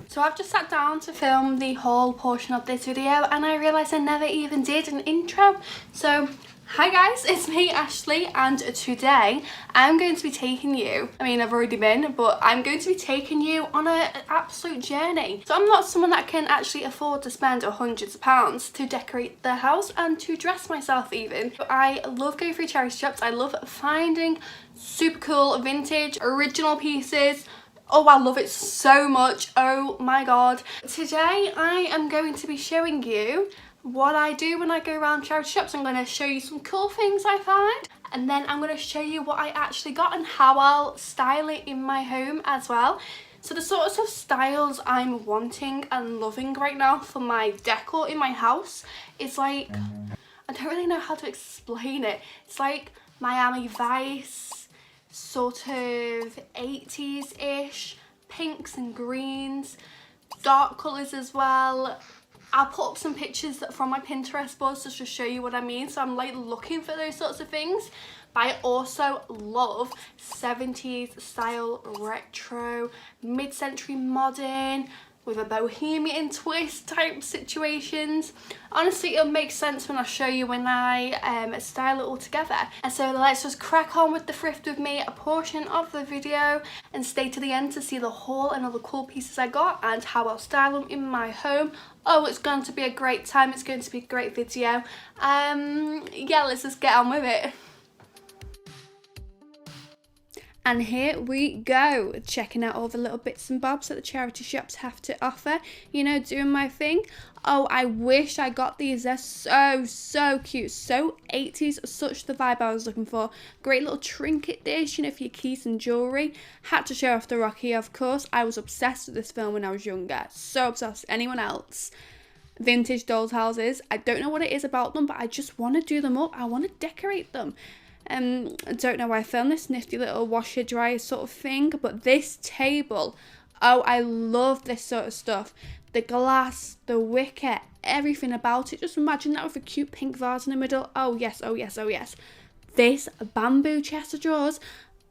So I've just sat down to film the whole portion of this video and I realised I never even did an intro. So hi guys, it's me Ashley, and today I'm going to be taking you, I've already been, but I'm going to be taking you on an absolute journey. So I'm not someone that can actually afford to spend hundreds of pounds to decorate their house and to dress myself even. But I love going through charity shops. I love finding super cool vintage original pieces. Oh, I love it so much. Oh my god. Today I am going to be showing you what I do when I go around charity shops. I'm going to show you some cool things I find, and then I'm going to show you what I actually got and how I'll style it in my home as well. So the sorts of styles I'm wanting and loving right now for my decor in my house is like, I don't really know how to explain it. It's like Miami Vice, sort of 80s-ish, pinks and greens, dark colours as well. I'll put up some pictures from my Pinterest boards just to show you what I mean. So I'm like looking for those sorts of things. But I also love 70s style retro, mid-century modern, with a bohemian twist type situations. Honestly, it'll make sense when I show you when I style it all together. And so let's just crack on with the thrift with me, a portion of the video, and stay to the end to see the haul and all the cool pieces I got and how I'll style them in my home. Oh, it's going to be a great time. It's going to be a great video. Yeah, let's just get on with it. And here we go, checking out all the little bits and bobs that the charity shops have to offer, you know, doing my thing. Oh, I wish I got these. They're so cute, so 80s, such the vibe I was looking for. Great little trinket dish, you know, for your keys and jewellery. Had to show off the Rocky, of course. I was obsessed with this film when I was younger, so obsessed. Anyone else? Vintage dolls houses. I don't know what it is about them, but I just want to do them up. I want to decorate them. I don't know why I filmed this nifty little washer dryer sort of thing, but this table, oh, I love this sort of stuff. The glass, the wicker, everything about it. Just imagine that with a cute pink vase in the middle. Oh yes, oh yes, oh yes. This bamboo chest of drawers,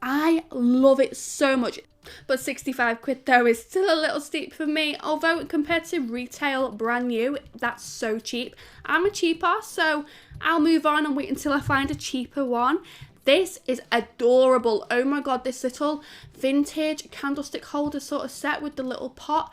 I love it so much. But 65 quid though is still a little steep for me, although compared to retail brand new, that's so cheap. I'm a cheap ass, so I'll move on and wait until I find a cheaper one. This is adorable. Oh my god, this little vintage candlestick holder sort of set with the little pot.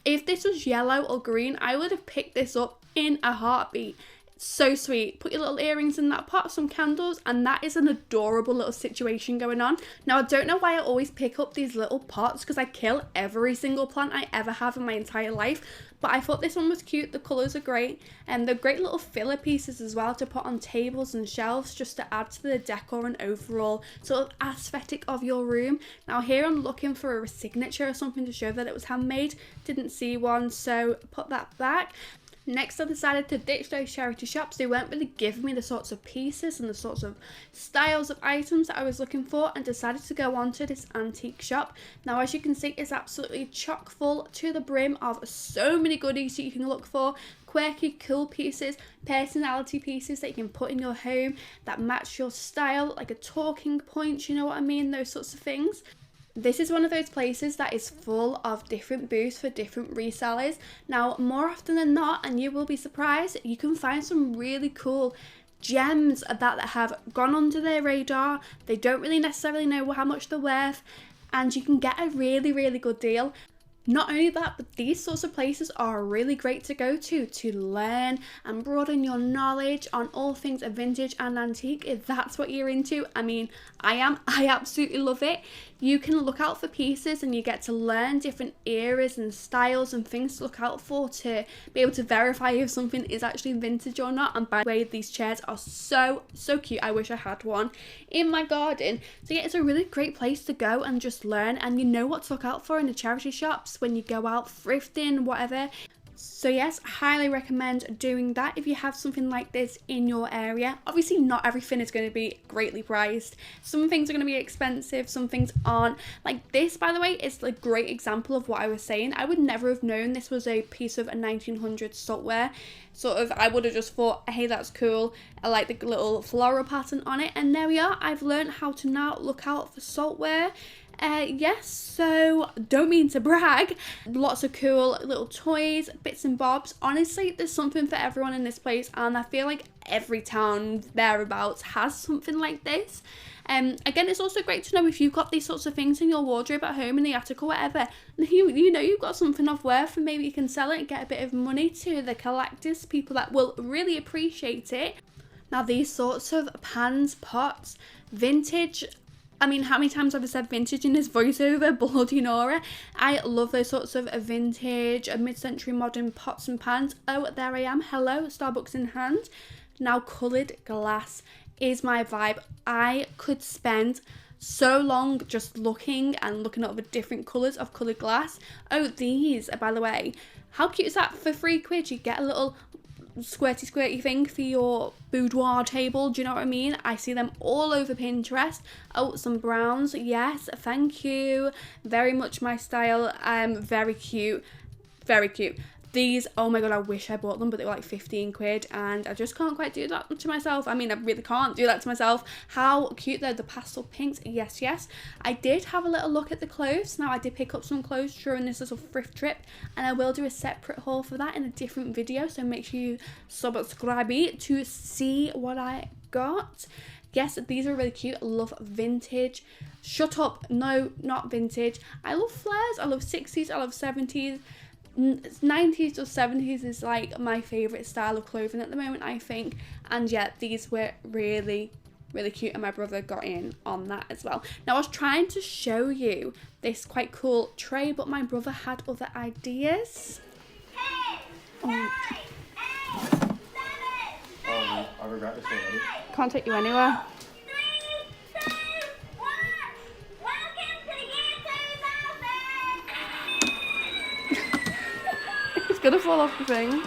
If this was yellow or green, I would have picked this up in a heartbeat. So sweet. Put your little earrings in that pot, some candles, and that is an adorable little situation going on. Now, I don't know why I always pick up these little pots, because I kill every single plant I ever have in my entire life, but I thought this one was cute. The colours are great, and they're great little filler pieces as well to put on tables and shelves just to add to the decor and overall sort of aesthetic of your room. Now here I'm looking for a signature or something to show that it was handmade. Didn't see one, so put that back. Next, I decided to ditch those charity shops. They weren't really giving me the sorts of pieces and the sorts of styles of items that I was looking for, and decided to go on to this antique shop. Now, as you can see, it's absolutely chock full to the brim of so many goodies that you can look for. Quirky, cool pieces, personality pieces that you can put in your home that match your style, like a talking point, you know what I mean? Those sorts of things. This is one of those places that is full of different booths for different resellers. Now, more often than not, and you will be surprised, you can find some really cool gems that have gone under their radar. They don't really necessarily know how much they're worth, and you can get a really good deal. Not only that, but these sorts of places are really great to go to learn and broaden your knowledge on all things vintage and antique, if that's what you're into. I absolutely love it. You can look out for pieces and you get to learn different eras and styles and things to look out for to be able to verify if something is actually vintage or not. And by the way, these chairs are so cute. I wish I had one in my garden. So yeah, it's a really great place to go and just learn, and you know what to look out for in the charity shops when you go out thrifting, whatever. So yes, highly recommend doing that if you have something like this in your area. Obviously not everything is going to be greatly priced. Some things are going to be expensive, some things aren't. Like this, by the way, is a great example of what I was saying. I would never have known this was a piece of a 1900s saltware. Sort of, I would have just thought, hey, that's cool. I like the little floral pattern on it. And there we are. I've learned how to now look out for saltware. Yes, so don't mean to brag. Lots of cool little toys, bits and bobs. Honestly, there's something for everyone in this place, and I feel like every town thereabouts has something like this. Again, it's also great to know if you've got these sorts of things in your wardrobe at home, in the attic or whatever, you know you've got something of worth, and maybe you can sell it and get a bit of money to the collectors, people that will really appreciate it. Now these sorts of pans, pots, vintage, I mean, how many times have I said vintage in this voiceover? Bloody Nora. I love those sorts of vintage, mid-century modern pots and pans. Oh, there I am. Hello, Starbucks in hand. Now, coloured glass is my vibe. I could spend so long just looking at the different colours of coloured glass. Oh, these, by the way. How cute is that? For £3, you get a little squirty thing for your boudoir table. Do you know what I mean? I see them all over Pinterest. Oh, some browns. Yes, thank you. Very much my style. Very cute. Very cute. These, oh my god, I wish I bought them, but they were like £15 and I just can't quite do that to myself. I mean, I really can't do that to myself. How cute though, the pastel pinks. Yes, yes. I did have a little look at the clothes. Now, I did pick up some clothes during this little thrift trip, and I will do a separate haul for that in a different video, so make sure you subscribe to see what I got. Yes, these are really cute. I love vintage. Shut up. No, not vintage. I love flares. I love 60s. I love 70s. 90s or 70s is like my favourite style of clothing at the moment, I think. And yeah, these were really cute, and my brother got in on that as well. Now, I was trying to show you this quite cool tray, but my brother had other ideas. I regret this already. Can't take you anywhere. Gonna fall off the thing.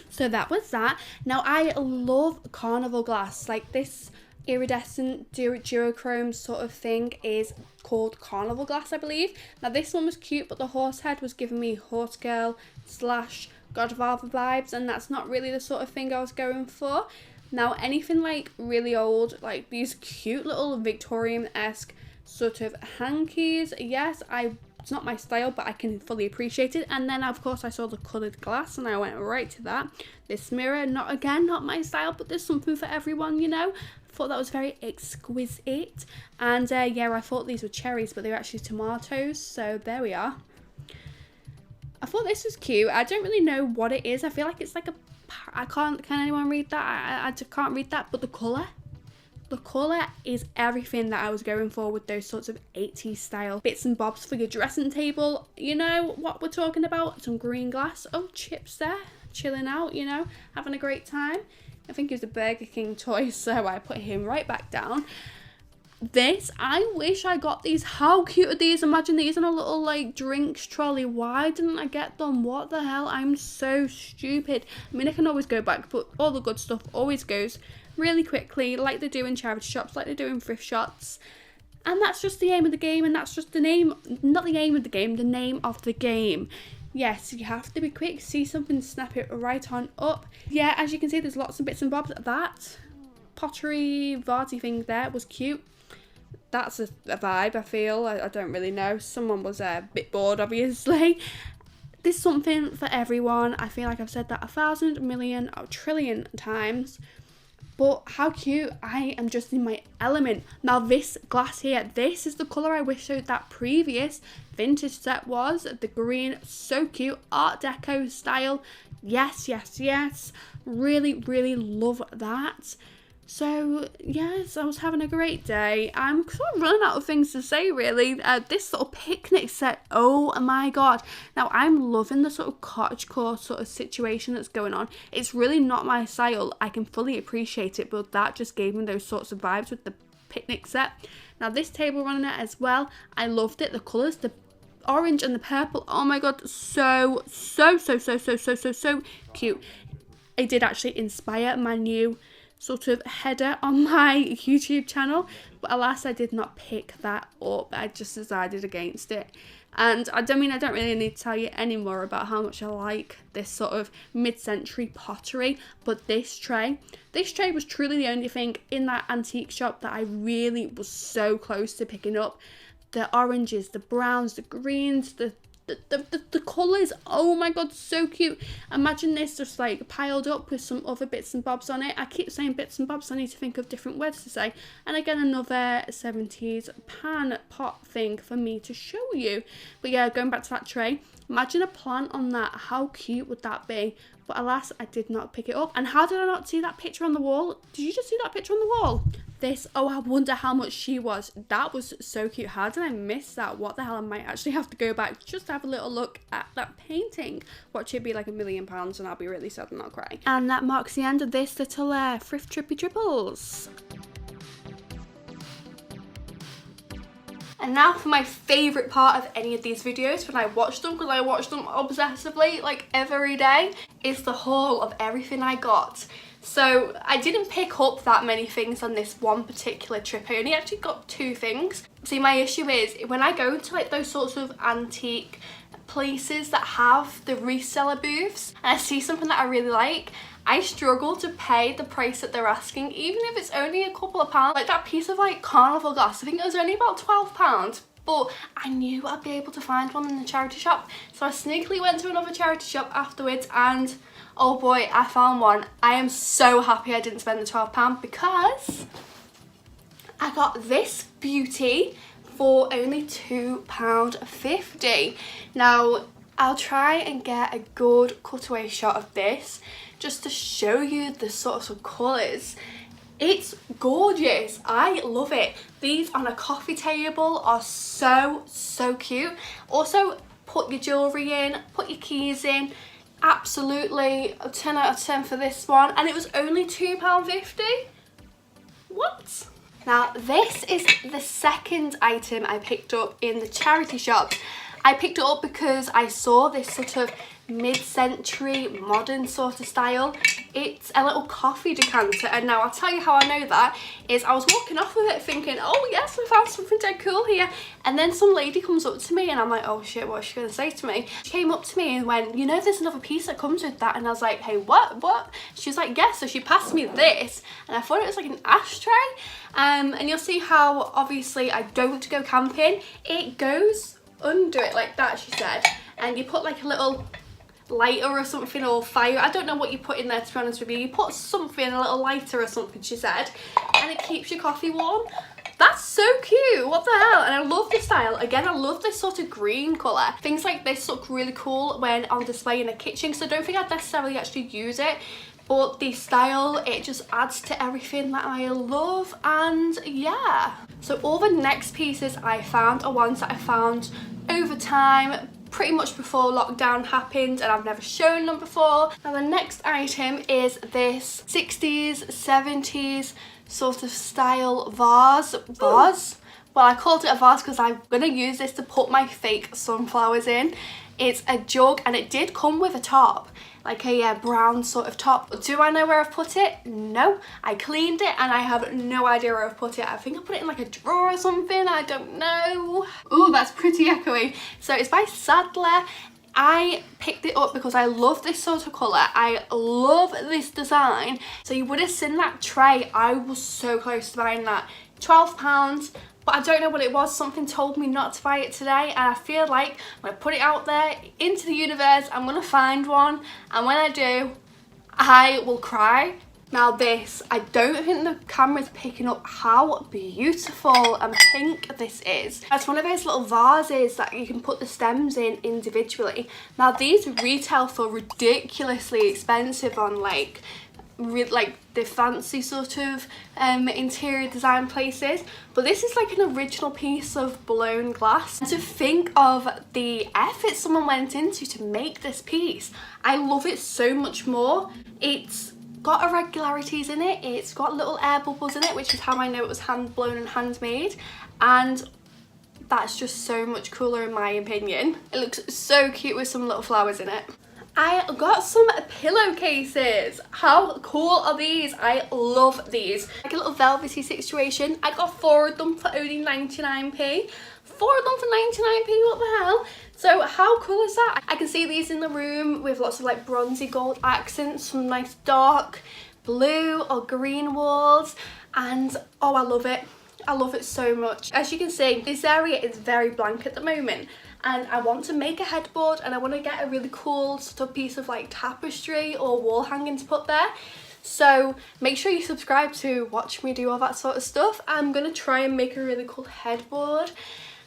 So that was that. Now, I love carnival glass. Like this iridescent duochrome sort of thing is called carnival glass, I believe. Now this one was cute, but the horse head was giving me horse girl / godfather vibes, and that's not really the sort of thing I was going for. Now, anything like really old, like these cute little Victorian-esque sort of hankies, yes, it's not my style, but I can fully appreciate it. And then, of course, I saw the coloured glass and I went right to that. This mirror, not my style, but there's something for everyone, you know. I thought that was very exquisite. And yeah, I thought these were cherries, but they were actually tomatoes. So there we are. I thought this was cute. I don't really know what it is. I feel like it's like can anyone read that? I can't read that, but the colour. The colour is everything that I was going for with those sorts of 80s style bits and bobs for your dressing table. You know what we're talking about? Some green glass. Oh, Chip's there, chilling out, you know, having a great time. I think he was a Burger King toy, so I put him right back down. This, I wish I got these. How cute are these? Imagine these in a little like drinks trolley. Why didn't I get them? What the hell? I'm so stupid. I mean, I can always go back, but all the good stuff always goes really quickly, like they do in charity shops, like they do in thrift shops. And that's just the aim of the game, and that's just the name, not the aim of the game, the name of the game. Yes, you have to be quick, see something, snap it right on up. Yeah, as you can see, there's lots of bits and bobs. That pottery vasey thing there was cute. That's a vibe, I feel. I don't really know. Someone was a bit bored, obviously. There's something for everyone. I feel like I've said that 1,000 million or trillion times. But how cute. I am just in my element. Now this glass here, this is the colour I wish that previous vintage set was. The green, so cute. Art Deco style. Yes, yes, yes. Really love that. So yes, I was having a great day. I'm sort of running out of things to say, really. This little picnic set, oh my god. Now I'm loving the sort of cottagecore sort of situation that's going on. It's really not my style. I can fully appreciate it, but that just gave me those sorts of vibes with the picnic set. Now this table running it as well, I loved it. The colours, orange and the purple. Oh my god, so cute. It did actually inspire my new sort of header on my YouTube channel, but alas I did not pick that up. I just decided against it. And I don't really need to tell you any more about how much I like this sort of mid-century pottery, but this tray was truly the only thing in that antique shop that I really was so close to picking up. The oranges, the browns, the greens, the colours, oh my god, so cute. Imagine this just like piled up with some other bits and bobs on it. I keep saying bits and bobs, I need to think of different words to say. And again, another 70s pan pot thing for me to show you. But yeah, going back to that tray, imagine a plant on that. How cute would that be? But alas, I did not pick it up. And how did I not see that picture on the wall? Did you just see that picture on the wall? This, oh, I wonder how much she was. That was so cute. How did I miss that? What the hell? I might actually have to go back just to have a little look at that painting. Watch it be like £1 million and I'll be really sad and I'll cry. And that marks the end of this little thrift trippy triples. And now for my favourite part of any of these videos when I watch them, because I watch them obsessively like every day, is the haul of everything I got. So I didn't pick up that many things on this one particular trip. I only actually got 2 things. See, my issue is when I go to like those sorts of antique places that have the reseller booths and I see something that I really like, I struggle to pay the price that they're asking, even if it's only a couple of pounds. Like that piece of like carnival glass, I think it was only about £12, but I knew I'd be able to find one in the charity shop. So I sneakily went to another charity shop afterwards and oh boy, I found one. I am so happy I didn't spend the £12 because I got this beauty for only £2.50. Now, I'll try and get a good cutaway shot of this just to show you the sorts of colours. It's gorgeous. I love it. These on a coffee table are so cute. Also, put your jewellery in, put your keys in. Absolutely a 10 out of 10 for this one, and it was only £2.50. What? Now this is the second item I picked up in the charity shop. I picked it up because I saw this sort of mid-century modern sort of style. It's a little coffee decanter, and now I'll tell you how I know that is I was walking off with it thinking, oh yes, we found something dead cool here, and then some lady comes up to me and I'm like, oh shit, what's she gonna say to me? She came up to me and went, you know there's another piece that comes with that, and I was like, hey, what? She was like, yes. So she passed me this and I thought it was like an ashtray, and you'll see how obviously I don't go camping. It goes under it like that, she said, and you put like a little lighter or something, or fire, I don't know what you put in there, to be honest with you. You put something, a little lighter or something, she said, and it keeps your coffee warm. That's so cute, what the hell? And I love the style. Again, I love this sort of green colour. Things like this look really cool when on display in a kitchen, so I don't think I'd necessarily actually use it, but the style, it just adds to everything that I love. And yeah, so all the next pieces I found are ones that I found over time, pretty much before lockdown happened, and I've never shown them before. Now the next item is this 60s 70s sort of style vase. Well, I called it a vase because I'm gonna use this to put my fake sunflowers in. It's a jug and it did come with a top, like a brown sort of top. Do I know where I've put it? No. I cleaned it and I have no idea where I've put it. I think I put it in like a drawer or something, I don't know. Oh, that's pretty echoey. So it's by Sadler. I picked it up because I love this sort of colour. I love this design. So you would have seen that tray. I was so close to buying that. £12. But I don't know what it was. Something told me not to buy it today, and I feel like I'm going to put it out there into the universe. I'm going to find one, and when I do, I will cry. Now this, I don't think the camera's picking up how beautiful and pink this is. It's one of those little vases that you can put the stems in individually. Now these retail for ridiculously expensive on like the fancy sort of interior design places, but this is like an original piece of blown glass. And to think of the effort someone went into to make this piece, I love it so much more. It's got irregularities in it, it's got little air bubbles in it, which is how I know it was hand blown and handmade, and that's just so much cooler in my opinion. It looks so cute with some little flowers in it. I got some pillowcases. How cool are these? I love these. Like a little velvety situation. I got 4 of them for only 99p. 4 of them for 99p, what the hell? So how cool is that? I can see these in the room with lots of like bronzy gold accents, some nice dark blue or green walls, and oh, I love it. I love it so much. As you can see, this area is very blank at the moment, and I want to make a headboard, and I want to get a really cool sort of piece of like tapestry or wall hanging to put there. So make sure you subscribe to watch me do all that sort of stuff. I'm gonna try and make a really cool headboard.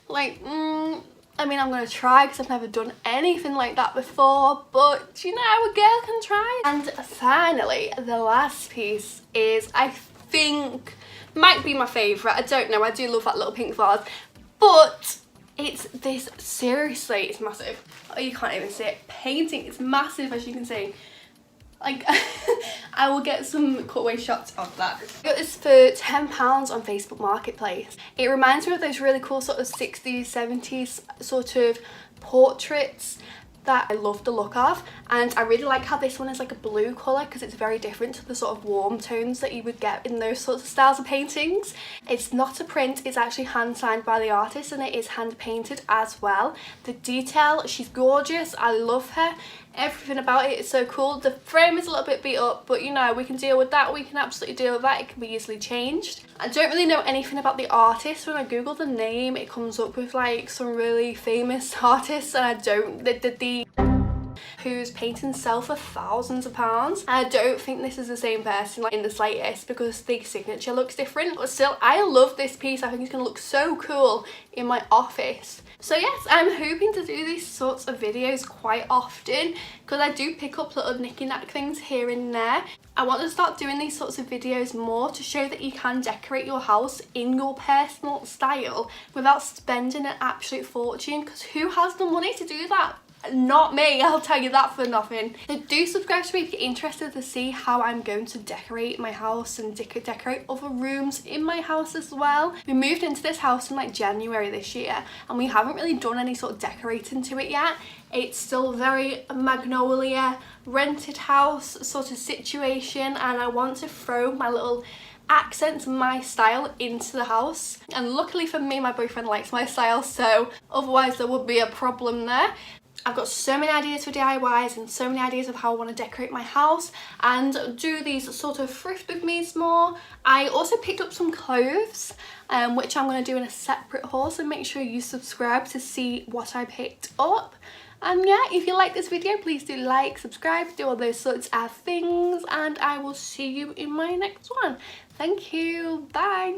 Like, I mean, I'm gonna try because I've never done anything like that before, but you know, a girl can try. And finally, the last piece is, I think, might be my favourite. I don't know, I do love that little pink vase, but it's this, seriously, it's massive. Oh, you can't even see it. Painting, it's massive, as you can see. Like, I will get some cutaway shots of that. I got this for £10 on Facebook Marketplace. It reminds me of those really cool sort of 60s, 70s sort of portraits that I love the look of, and I really like how this one is like a blue colour because it's very different to the sort of warm tones that you would get in those sorts of styles of paintings. It's not a print, it's actually hand signed by the artist, and it is hand painted as well. The detail, she's gorgeous, I love her. Everything about it is so cool. The frame is a little bit beat up, but you know, we can deal with that. We can absolutely deal with that. It can be easily changed. I don't really know anything about the artist. When I Google the name, it comes up with like some really famous artists, and I don't, the whose paintings sell for thousands of pounds. I don't think this is the same person like in the slightest, because the signature looks different, but still, I love this piece. I think it's gonna look so cool in my office. So yes, I'm hoping to do these sorts of videos quite often because I do pick up little knicky-knack things here and there. I want to start doing these sorts of videos more to show that you can decorate your house in your personal style without spending an absolute fortune, because who has the money to do that? Not me, I'll tell you that for nothing. So do subscribe to me if you're interested to see how I'm going to decorate my house and decorate other rooms in my house as well. We moved into this house in like January this year, and we haven't really done any sort of decorating to it yet. It's still very Magnolia rented house sort of situation, and I want to throw my little accents, my style into the house. And luckily for me, my boyfriend likes my style, so otherwise there would be a problem there. I've got so many ideas for DIYs and so many ideas of how I want to decorate my house and do these sort of thrift with me's more. I also picked up some clothes, which I'm going to do in a separate haul, so make sure you subscribe to see what I picked up. And yeah, if you like this video, please do like, subscribe, do all those sorts of things, and I will see you in my next one. Thank you, bye.